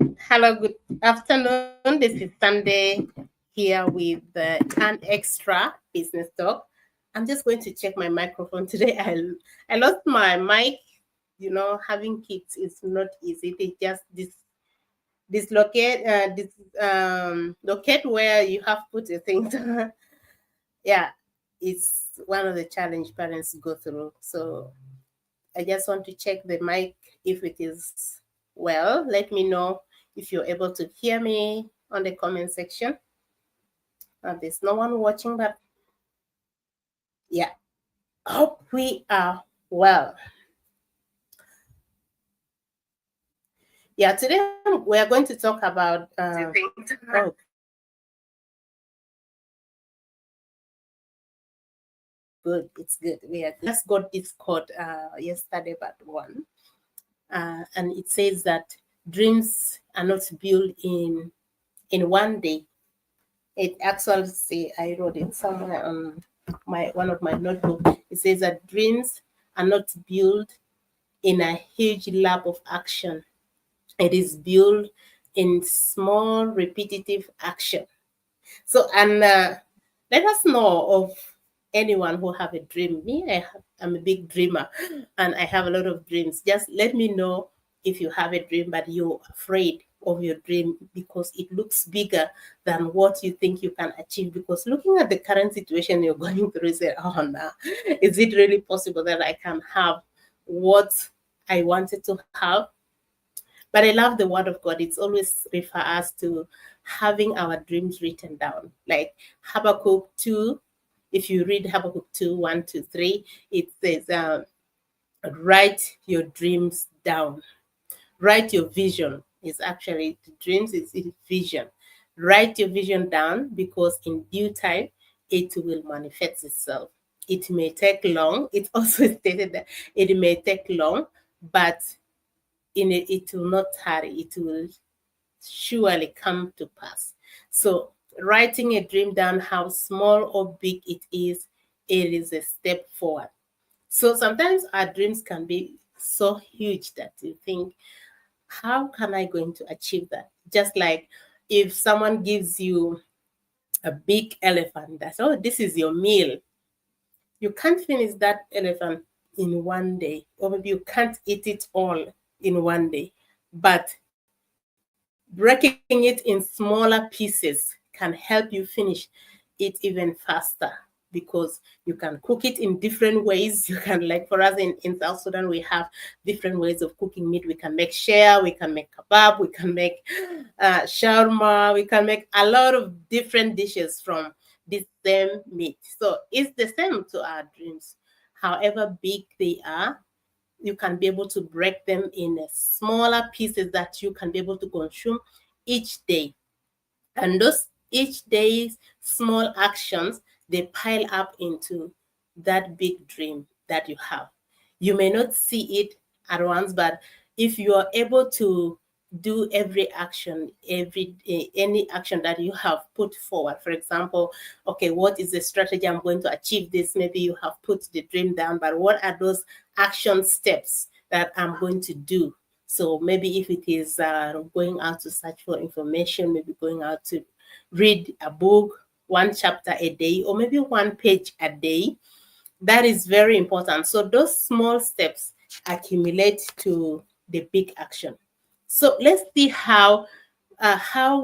Hello, good afternoon. This is Sunday here with an extra business talk. I'm just going to check my microphone today. I lost my mic. Having kids is not easy. They just locate where you have put the things. Yeah, it's one of the challenge parents go through. So I just want to check the mic if it is well. Let me know if you're able to hear me on the comment section. There's no one watching, but yeah, hope we are well. Yeah, today we are going to talk about. Oh, good. It's good. We just got this quote yesterday, but one, and it says that dreams are not built in one day. It actually say I wrote it somewhere on my one of my notebook. It says that dreams are not built in a huge lab of action. It is built in small repetitive action. So and let us know of anyone who have a dream. I'm a big dreamer, and I have a lot of dreams. Just let me know if you have a dream, but you're afraid of your dream because it looks bigger than what you think you can achieve. Because looking at the current situation you're going through, you say, "Oh no, is it really possible that I can have what I wanted to have?" But I love the word of God. It's always refer us to having our dreams written down. Like Habakkuk 2, if you read Habakkuk 2, 1 to 3, it says, write your dreams down. Write your vision. It's actually the dreams is vision. Write your vision down because in due time it will manifest itself. It may take long. It also stated that it may take long, but it will not tarry. It will surely come to pass. So, writing a dream down, how small or big it is a step forward. So, sometimes our dreams can be so huge that you think, how can I going to achieve that? Just like if someone gives you a big elephant, that's, oh, this is your meal. You can't finish that elephant in one day, or maybe you can't eat it all in one day. But breaking it in smaller pieces can help you finish it even faster because you can cook it in different ways. You can, like for us in South Sudan, we have different ways of cooking meat. We can make share, we can make kebab, we can make shawarma, we can make a lot of different dishes from this same meat. So it's the same to our dreams. However big they are, you can be able to break them in smaller pieces that you can be able to consume each day. And those each day's small actions, they pile up into that big dream that you have. You may not see it at once, but if you are able to do every action, any action that you have put forward, for example, okay, what is the strategy I'm going to achieve this? Maybe you have put the dream down, but what are those action steps that I'm going to do? So maybe if it is going out to search for information, maybe going out to read a book, one chapter a day, or maybe one page a day, that is very important. So those small steps accumulate to the big action. So let's see how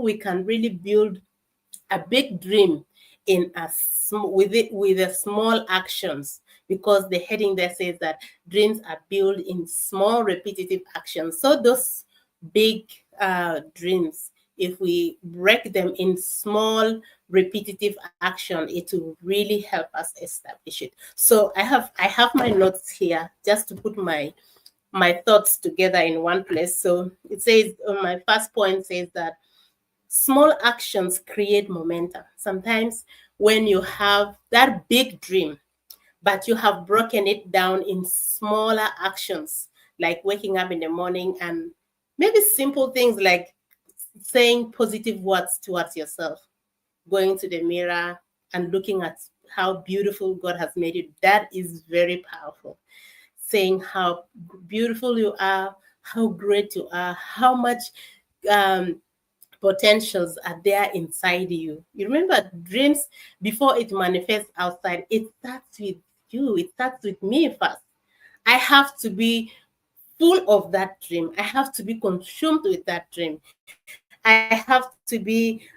we can really build a big dream in with a small actions, because the heading there says that dreams are built in small repetitive actions. So those big dreams, if we break them in small repetitive action, it will really help us establish it. So I have my notes here just to put my thoughts together in one place. So it says, my first point says that small actions create momentum. Sometimes when you have that big dream, but you have broken it down in smaller actions, like waking up in the morning and maybe simple things like saying positive words towards yourself, going to the mirror and looking at how beautiful God has made you. That is very powerful. Saying how beautiful you are, how great you are, how much potentials are there inside you. You remember, dreams, before it manifests outside, it starts with you. It starts with me first. I have to be full of that dream. I have to be consumed with that dream. I have to be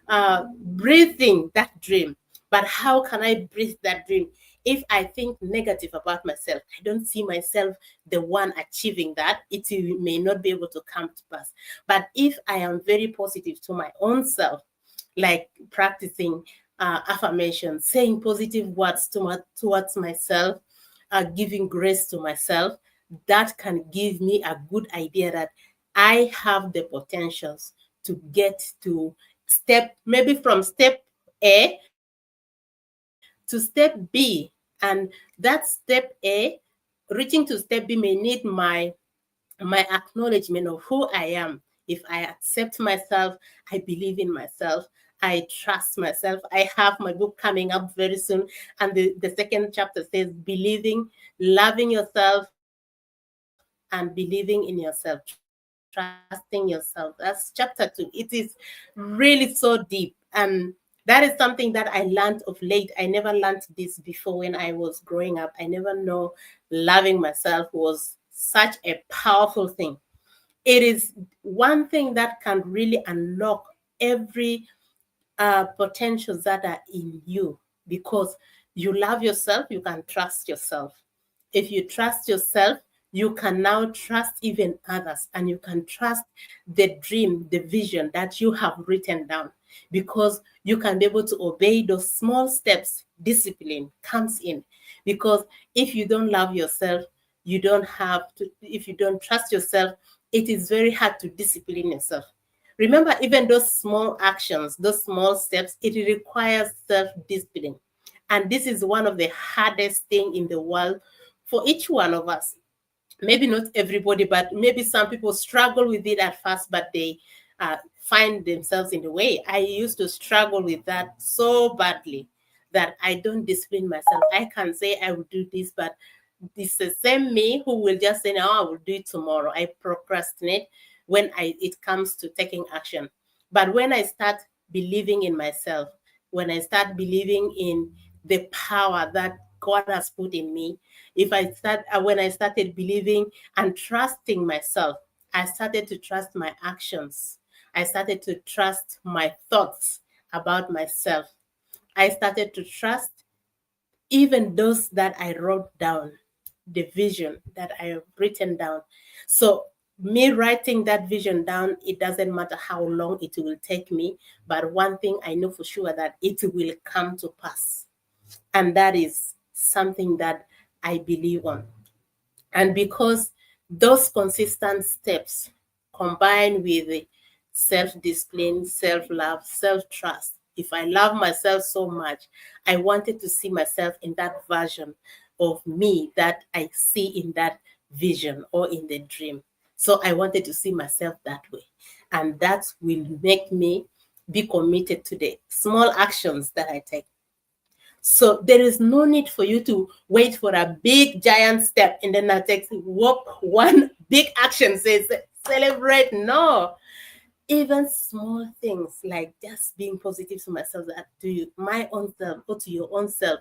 breathing that dream. But how can I breathe that dream if I think negative about myself? I don't see myself the one achieving that. It may not be able to come to pass. But if I am very positive to my own self, like practicing affirmation, saying positive words towards myself, giving grace to myself, that can give me a good idea that I have the potentials to get to maybe from step A to step B. And that step A, reaching to step B may need my acknowledgement of who I am. If I accept myself, I believe in myself, I trust myself. I have my book coming up very soon. And the second chapter says believing, loving yourself, and believing in yourself, trusting yourself. That's chapter 2. It is really so deep. And that is something that I learned of late. I never learned this before when I was growing up. I never know loving myself was such a powerful thing. It is one thing that can really unlock every potentials that are in you, because you love yourself, you can trust yourself. If you trust yourself, you can now trust even others, and you can trust the dream, the vision that you have written down, because you can be able to obey those small steps. Discipline comes in, because if you don't love yourself, you don't have to, if you don't trust yourself, it is very hard to discipline yourself. Remember, even those small actions, those small steps, it requires self-discipline. And this is one of the hardest thing in the world for each one of us. Maybe not everybody, but maybe some people struggle with it at first, but they find themselves in the way. I used to struggle with that so badly that I don't discipline myself. I can say I will do this, but it's the same me who will just say, no, I will do it tomorrow. I procrastinate when it comes to taking action. But when I start believing in myself, when I start believing in the power that God has put in me, when I started believing and trusting myself, I started to trust my actions. I started to trust my thoughts about myself. I started to trust even those that I wrote down, the vision that I have written down. So, me writing that vision down, it doesn't matter how long it will take me, but one thing I know for sure, that it will come to pass. And that is something that I believe on. And because those consistent steps combined with self discipline, self love, self trust, if I love myself so much, I wanted to see myself in that version of me that I see in that vision or in the dream. So I wanted to see myself that way. And that will make me be committed to the small actions that I take. So there is no need for you to wait for a big giant step and then I'll take walk one big action, says celebrate. No. Even small things like just being positive to myself, that to you, my own self, or to your own self,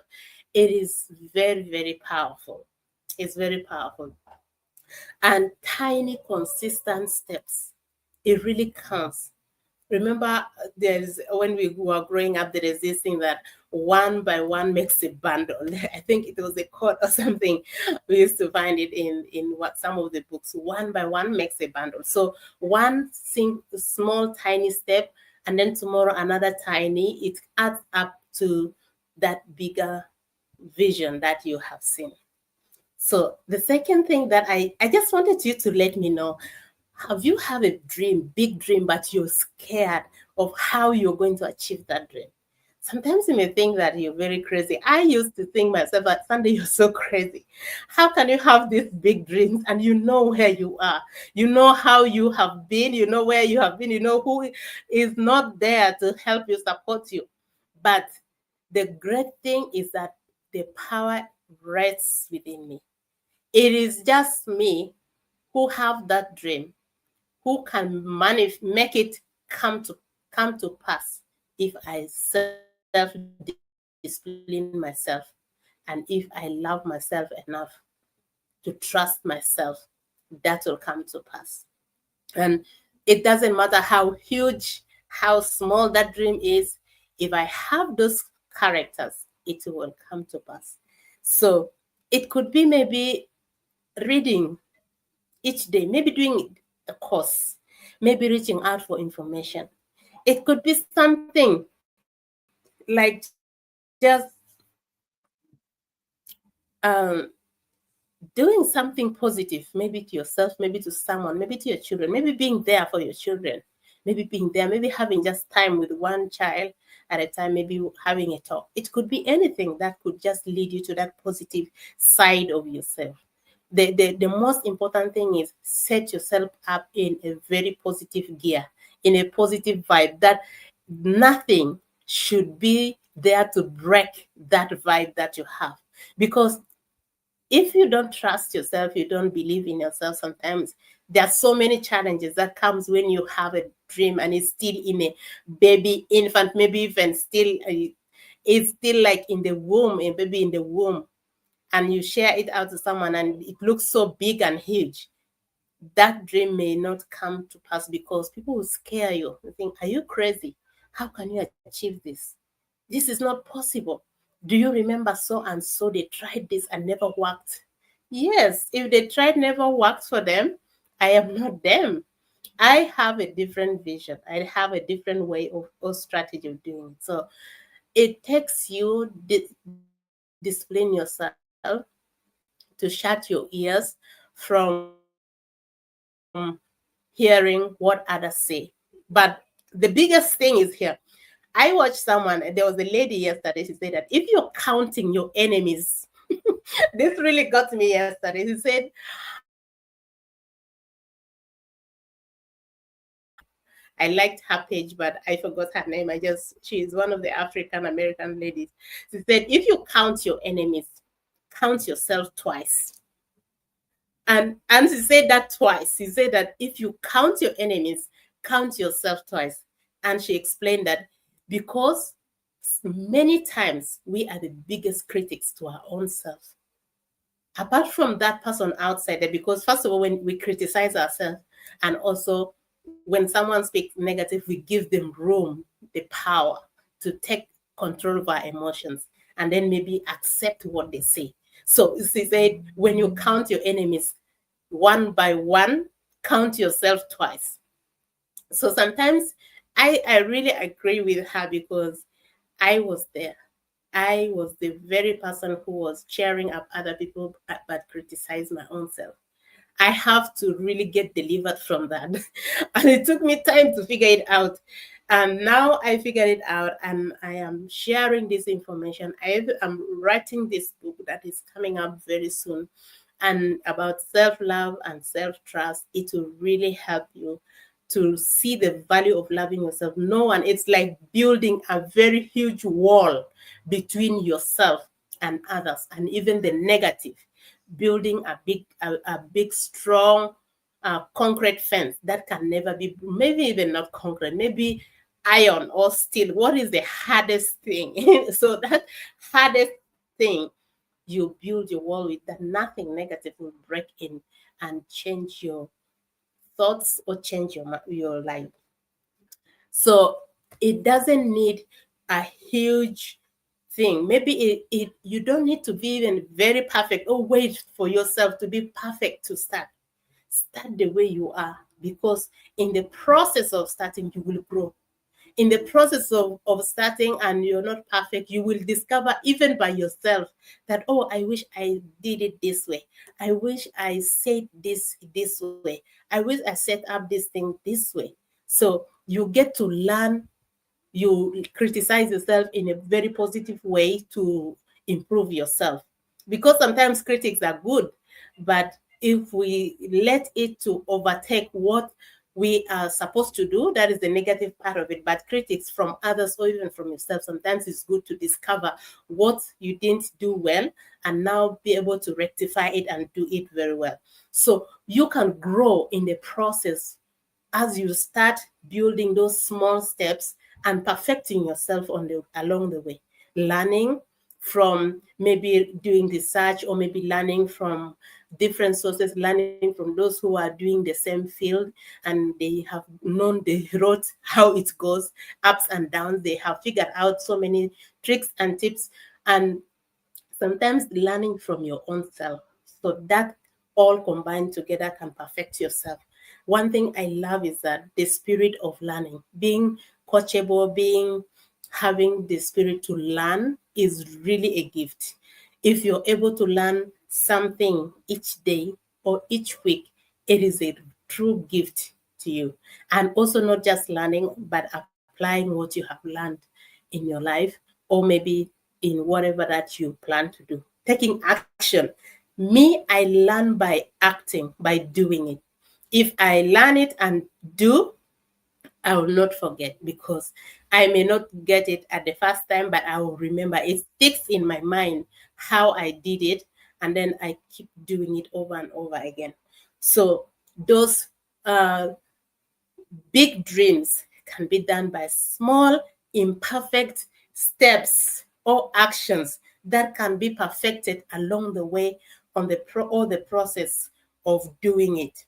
it is very, very powerful. It's very powerful. And tiny, consistent steps, it really counts. Remember, there's when we were growing up, there is this thing that one by one makes a bundle. I think it was a quote or something. We used to find it in what some of the books. One by one makes a bundle. So one small tiny step, and then tomorrow another tiny. It adds up to that bigger vision that you have seen. So the second thing that I just wanted you to let me know, have you have a dream, big dream, but you're scared of how you're going to achieve that dream? Sometimes you may think that you're very crazy. I used to think myself that Sunday, you're so crazy. How can you have these big dreams and you know where you are? You know how you have been, you know where you have been, you know who is not there to help you, support you. But the great thing is that the power rests within me. It is just me who have that dream, who can make it come to pass if I self-discipline myself, and if I love myself enough to trust myself, that will come to pass. And it doesn't matter how huge, how small that dream is, if I have those characters, it will come to pass. So it could be maybe reading each day, maybe doing a course, maybe reaching out for information. It could be something like just doing something positive, maybe to yourself, maybe to someone, maybe to your children, maybe being there for your children, maybe being there, maybe having just time with one child at a time, maybe having a talk. It could be anything that could just lead you to that positive side of yourself. The most important thing is set yourself up in a very positive gear, in a positive vibe, that nothing should be there to break that vibe that you have. Because if you don't trust yourself, you don't believe in yourself, sometimes there are so many challenges that comes when you have a dream and it's still in a baby infant, maybe even still it's still like in the womb, a baby in the womb, and you share it out to someone and it looks so big and huge. That dream may not come to pass because people will scare you. They think, are you crazy? How can you achieve this? This is not possible. Do you remember so and so? They tried this and never worked. Yes, if they tried never worked for them, I am not them. I have a different vision. I have a different way of strategy of doing it. So it takes you discipline yourself to shut your ears from hearing what others say. But the biggest thing is here. I watched someone, there was a lady yesterday, she said that if you're counting your enemies, this really got me yesterday. She said, I liked her page, but I forgot her name. She's one of the African American ladies. She said, if you count your enemies, count yourself twice. And she said that twice. She said that if you count your enemies, count yourself twice. And she explained that because many times we are the biggest critics to our own self. Apart from that person outside there, because first of all, when we criticize ourselves, and also when someone speaks negative, we give them room, the power to take control of our emotions and then maybe accept what they say. So she said, when you count your enemies one by one, count yourself twice. So sometimes I really agree with her because I was there. I was the very person who was cheering up other people but criticize my own self. I have to really get delivered from that. And it took me time to figure it out. And now I figured it out and I am sharing this information. I'm writing this book that is coming up very soon, and about self-love and self-trust. It will really help you to see the value of loving yourself. No one, it's like building a very huge wall between yourself and others, and even the negative, building a big strong concrete fence that can never be, maybe even not concrete, maybe iron or steel. What is the hardest thing? So that hardest thing, you build your wall with, that nothing negative will break in and change your thoughts or change your life. So it doesn't need a huge thing. Maybe you don't need to be even very perfect or wait for yourself to be perfect to start. Start the way you are, because in the process of starting, you will grow. In the process of starting and you're not perfect, you will discover even by yourself that, oh, I wish I did it this way. I wish I said this way. I wish I set up this thing this way. So you get to learn, you criticize yourself in a very positive way to improve yourself, because sometimes critics are good, but if we let it to overtake what we are supposed to do, that is the negative part of it. But critics from others or even from yourself, sometimes it's good to discover what you didn't do well and now be able to rectify it and do it very well. So you can grow in the process as you start building those small steps and perfecting yourself along the way, learning from maybe doing research, or maybe learning from different sources, learning from those who are doing the same field, and they have known the road, how it goes, ups and downs. They have figured out so many tricks and tips, and sometimes learning from your own self. So that all combined together can perfect yourself. One thing I love is that the spirit of learning, being coachable, having the spirit to learn is really a gift. If you're able to learn something each day or each week, it is a true gift to you. And also not just learning, but applying what you have learned in your life, or maybe in whatever that you plan to do. Taking action. Me, I learn by acting, by doing it. If I learn it and do, I will not forget, because I may not get it at the first time, but I will remember. It sticks in my mind how I did it, and then I keep doing it over and over again. So those big dreams can be done by small, imperfect steps or actions that can be perfected along the way on the process of doing it.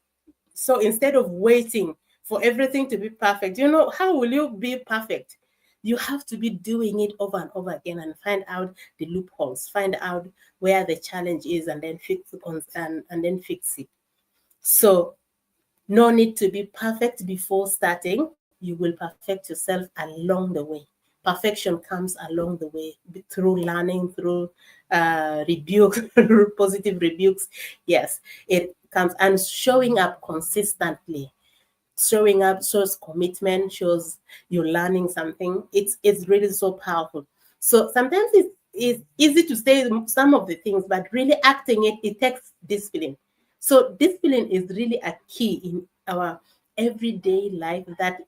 So instead of waiting for everything to be perfect, how will you be perfect? You have to be doing it over and over again and find out the loopholes, find out where the challenge is, and then fix it. So no need to be perfect before starting. You will perfect yourself along the way. Perfection comes along the way through learning, through positive rebukes. Yes, it comes, and showing up consistently. Showing up shows commitment, shows you're learning something. It's really so powerful. So sometimes it's easy to say some of the things, but really acting it takes discipline. So discipline is really a key in our everyday life that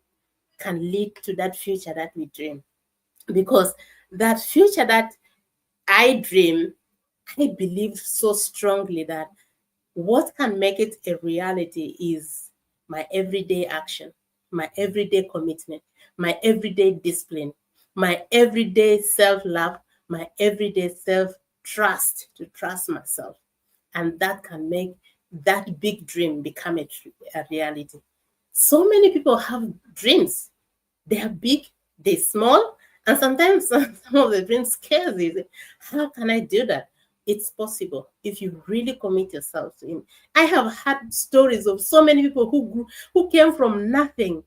can lead to that future that we dream. Because that future that I dream, I believe so strongly that what can make it a reality is my everyday action, my everyday commitment, my everyday discipline, my everyday self love, my everyday self trust, to trust myself. And that can make that big dream become a reality. So many people have dreams. They are big, they're small, and sometimes some of the dreams scares you. How can I do that? It's possible if you really commit yourself to it. I have had stories of so many people who came from nothing.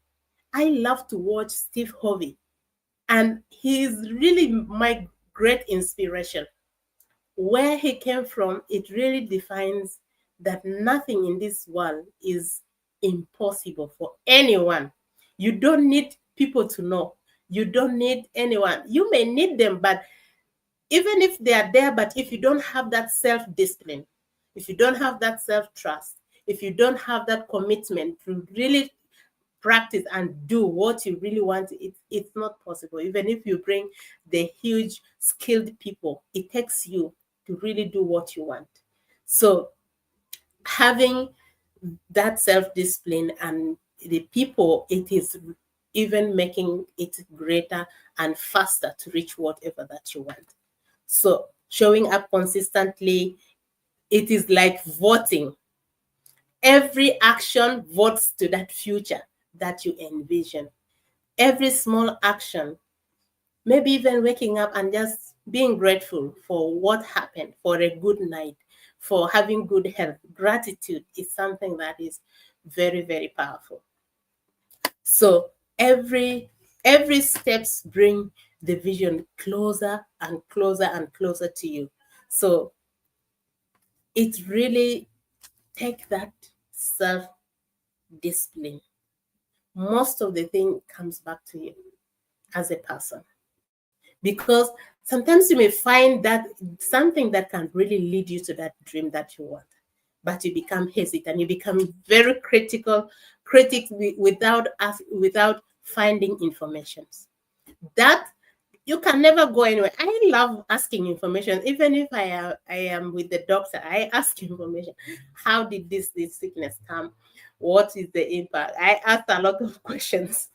I love to watch Steve Harvey, and he is really my great inspiration. Where he came from, it really defines that nothing in this world is impossible for anyone. You don't need people to know. You don't need anyone. You may need them, but even if they are there, but if you don't have that self-discipline, if you don't have that self-trust, if you don't have that commitment to really practice and do what you really want, it's not possible. Even if you bring the huge skilled people, it takes you to really do what you want. So having that self-discipline and the people, it is even making it greater and faster to reach whatever that you want. So showing up consistently, it is like voting. Every action votes to that future that you envision. Every small action, maybe even waking up and just being grateful for what happened, for a good night, for having good health. Gratitude is something that is very, very powerful. So every steps bring the vision closer and closer and closer to you. So it really take that self discipline. Most of the thing comes back to you as a person, because sometimes you may find that something that can really lead you to that dream that you want, but you become hesitant, you become very critic without finding information. That you can never go anywhere. I love asking information. Even if I am with the doctor, I ask information. How did this sickness come? What is the impact? I asked a lot of questions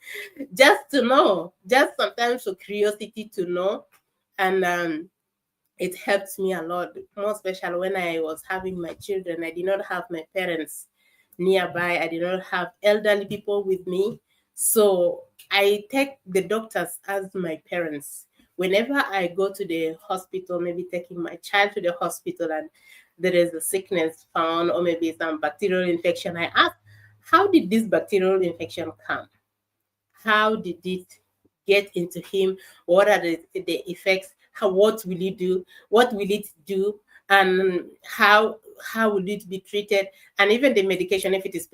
just to know, just sometimes for curiosity to know. And it helped me a lot, more especially when I was having my children. I did not have my parents nearby. I did not have elderly people with me. So I take the doctors as my parents. Whenever I go to the hospital, maybe taking my child to the hospital and there is a sickness found or maybe some bacterial infection, I ask, how did this bacterial infection come? How did it get into him? What are the effects? What will it do? What will it do? And how will it be treated? And even the medication, if it is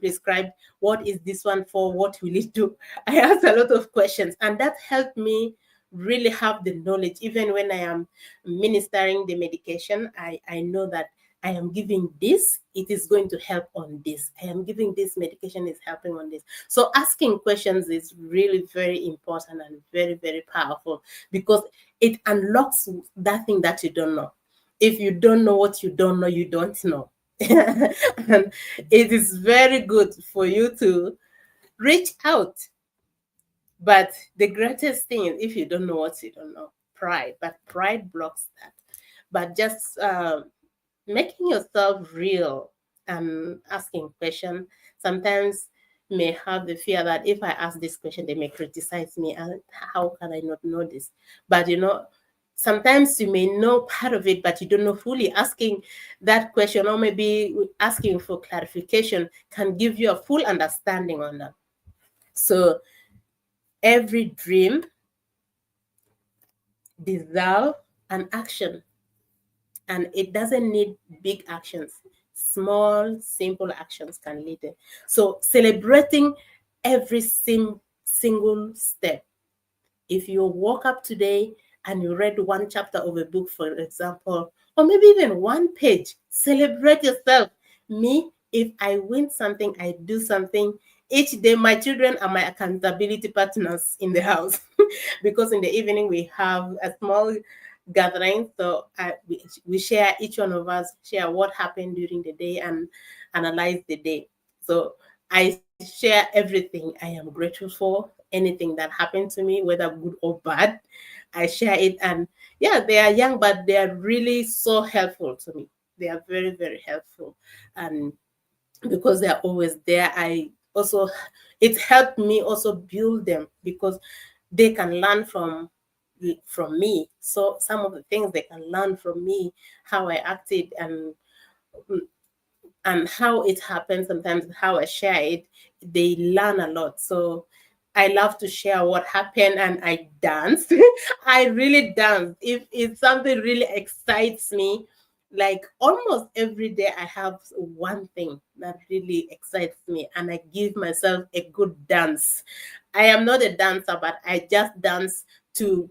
prescribed, what is this one for? What will it do? I asked a lot of questions, and that helped me really have the knowledge. Even when I am ministering the medication, I know that I am giving this, it is going to help on this. I am giving this medication, is helping on this. So asking questions is really very important and very, very powerful because it unlocks that thing that you don't know. If you don't know what you don't know, you don't know. And it is very good for you to reach out. But the greatest thing is if you don't know what you don't know, pride. But pride blocks that. But just making yourself real and asking questions. Sometimes may have the fear that if I ask this question, they may criticize me. And how can I not know this? But sometimes you may know part of it, but you don't know fully. Asking that question or maybe asking for clarification can give you a full understanding on that. So every dream deserves an action. And it doesn't need big actions. Small, simple actions can lead it. So celebrating every single step. If you woke up today and you read one chapter of a book, for example, or maybe even one page, celebrate yourself. Me, if I win something, I do something. Each day, my children are my accountability partners in the house because in the evening we have a small gathering. So we share, each one of us share what happened during the day and analyze the day. So I share everything I am grateful for, anything that happened to me, whether good or bad. I share it. And yeah, they are young, but they are really so helpful to me. They are very, very helpful. And because they are always there, it helped me also build them because they can learn from me. So some of the things they can learn from me, how I acted and how it happens, sometimes how I share it, they learn a lot. So I love to share what happened and I dance. I really dance. If it's something really excites me, like almost every day I have one thing that really excites me and I give myself a good dance. I am not a dancer, but I just dance to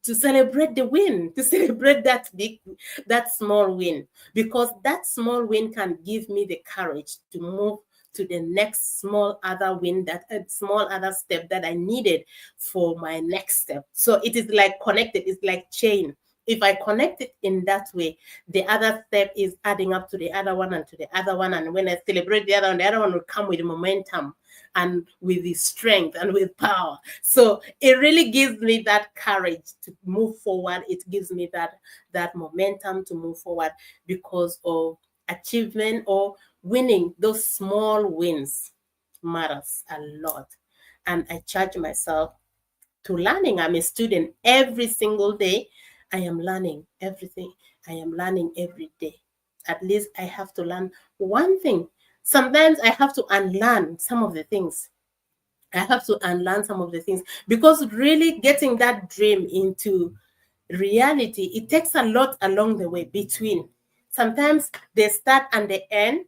celebrate the win, to celebrate that small win, because that small win can give me the courage to move to the next small other win, that small other step that I needed for my next step. So it is like connected, it's like chain. If I connect it in that way, the other step is adding up to the other one and to the other one. And when I celebrate the other one will come with momentum and with the strength and with power. So it really gives me that courage to move forward. It gives me that momentum to move forward because of achievement or winning. Those small wins matters a lot. And I charge myself to learning. I'm a student every single day. I am learning everything. I am learning every day. At least I have to learn one thing. Sometimes I have to unlearn some of the things. I have to unlearn some of the things because really getting that dream into reality, it takes a lot along the way between. Sometimes the start and the end,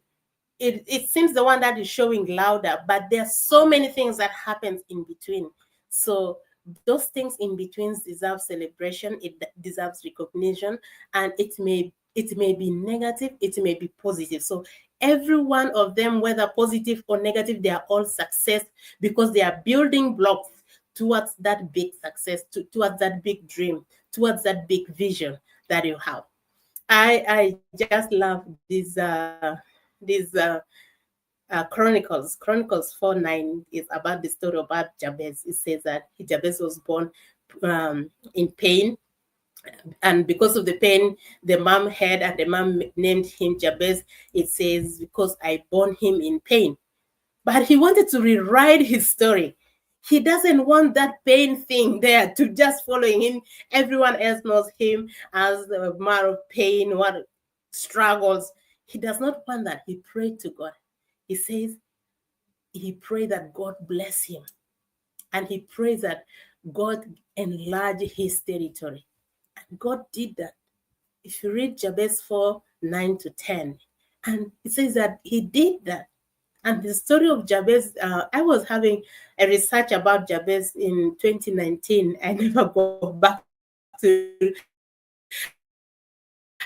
it seems the one that is showing louder, but there's so many things that happens in between. So those things in between deserve celebration, it deserves recognition, and it may be negative, it may be positive. So every one of them, whether positive or negative, they are all success because they are building blocks towards that big success, towards that big dream, towards that big vision that you have. I just love these Chronicles 4:9 is about the story about Jabez. It says that Jabez was born in pain, and because of the pain the mom had, and the mom named him Jabez. It says, because I born him in pain. But he wanted to rewrite his story. He doesn't want that pain thing there to just following him. Everyone else knows him as a man of pain, what struggles. He does not want that. He prayed to God. He says he prayed that God bless him. And he prays that God enlarge his territory. And God did that. If you read Jabez 4:9-10, and it says that he did that. And the story of Jabez, I was having a research about Jabez in 2019. I never go back to,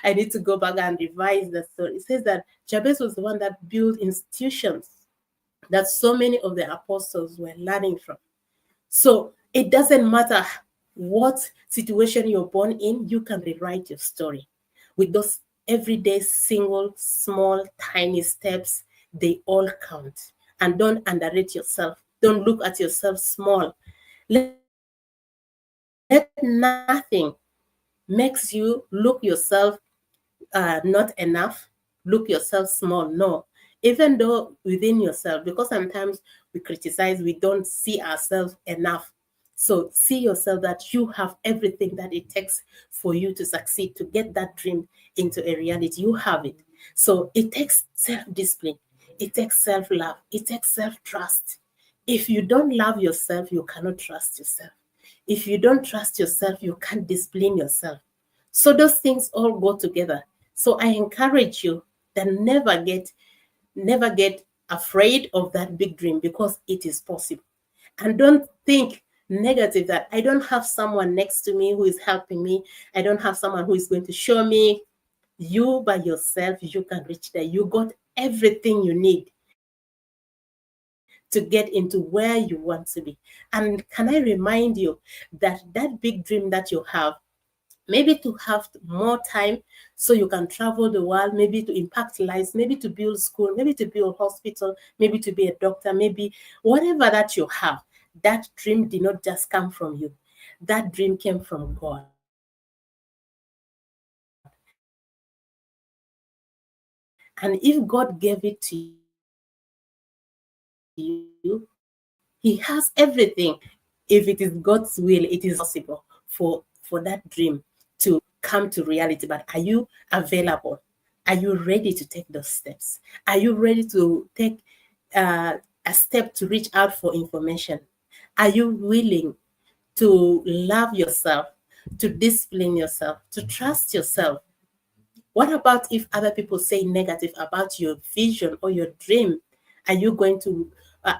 I need to go back and revise the story. It says that Jabez was the one that built institutions that so many of the apostles were learning from. So it doesn't matter what situation you're born in, you can rewrite your story with those everyday, single, small, tiny steps. They all count. And don't underrate yourself. Don't look at yourself small. Let nothing makes you look yourself not enough, look yourself small. No, even though within yourself, because sometimes we criticize, we don't see ourselves enough. So see yourself that you have everything that it takes for you to succeed, to get that dream into a reality. You have it. So it takes self-discipline. It takes self-love. It takes self-trust. If you don't love yourself, you cannot trust yourself. If you don't trust yourself, you can't discipline yourself. So those things all go together. So I encourage you that never get afraid of that big dream, because it is possible. And don't think negative that I don't have someone next to me who is helping me. I don't have someone who is going to show me. You by yourself, you can reach there. You got everything you need to get into where you want to be. And can I remind you that that big dream that you have, maybe to have more time so you can travel the world, maybe to impact lives, maybe to build school, maybe to build hospital, maybe to be a doctor, maybe whatever that you have, that dream did not just come from you. That dream came from God. And if God gave it to you, He has everything. If it is God's will, it is possible for that dream to come to reality. But are you available? Are you ready to take those steps? Are you ready to take a step to reach out for information? Are you willing to love yourself, to discipline yourself, to trust yourself? What about if other people say negative about your vision or your dream? Are you going to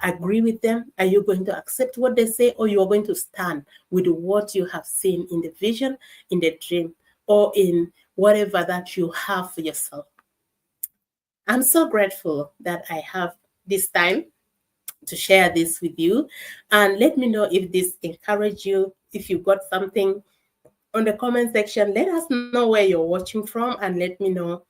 agree with them? Are you going to accept what they say, or you are going to stand with what you have seen in the vision, in the dream, or in whatever that you have for yourself? I'm so grateful that I have this time to share this with you. And let me know if this encouraged you, if you got something on the comment section. Let us know where you're watching from, and let me know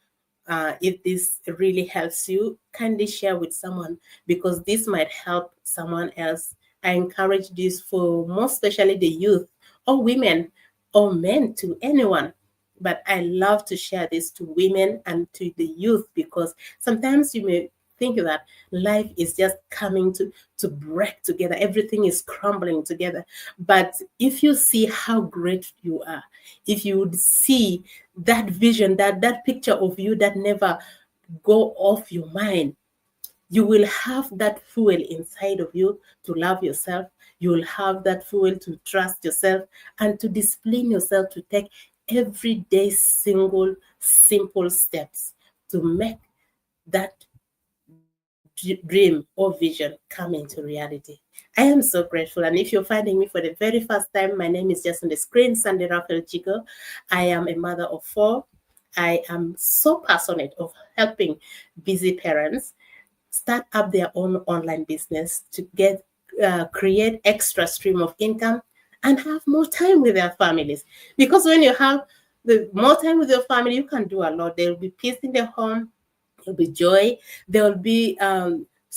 if this really helps you. Kindly share with someone, because this might help someone else. I encourage this for most especially the youth, or women, or men, to anyone. But I love to share this to women and to the youth, because sometimes you may think that life is just coming to break together. Everything is crumbling together. But if you see how great you are, if you would see that vision, that picture of you that never go off your mind, you will have that fuel inside of you to love yourself. You will have that fuel to trust yourself and to discipline yourself to take everyday single simple steps to make that dream or vision come into reality. I am so grateful. And if you're finding me for the very first time, my name is just on the screen, Sandy Raphael Chico. I am a mother of 4. I am so passionate of helping busy parents start up their own online business to get create extra stream of income and have more time with their families. Because when you have the more time with your family, you can do a lot. There will be peace in the home. There'll be joy. There will be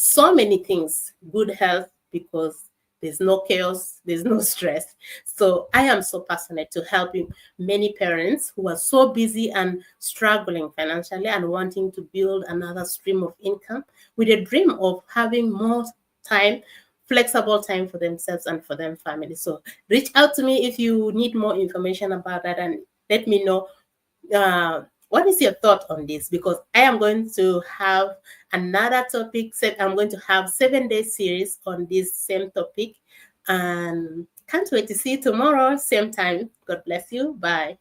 so many things, good health, because there's no chaos, there's no stress. So I am so passionate to helping many parents who are so busy and struggling financially and wanting to build another stream of income with a dream of having more time, flexible time for themselves and for their family. So reach out to me if you need more information about that, and let me know what is your thought on this, because I am going to have another topic. I'm going to have 7-day series on this same topic, and can't wait to see you tomorrow, same time. God bless you. Bye.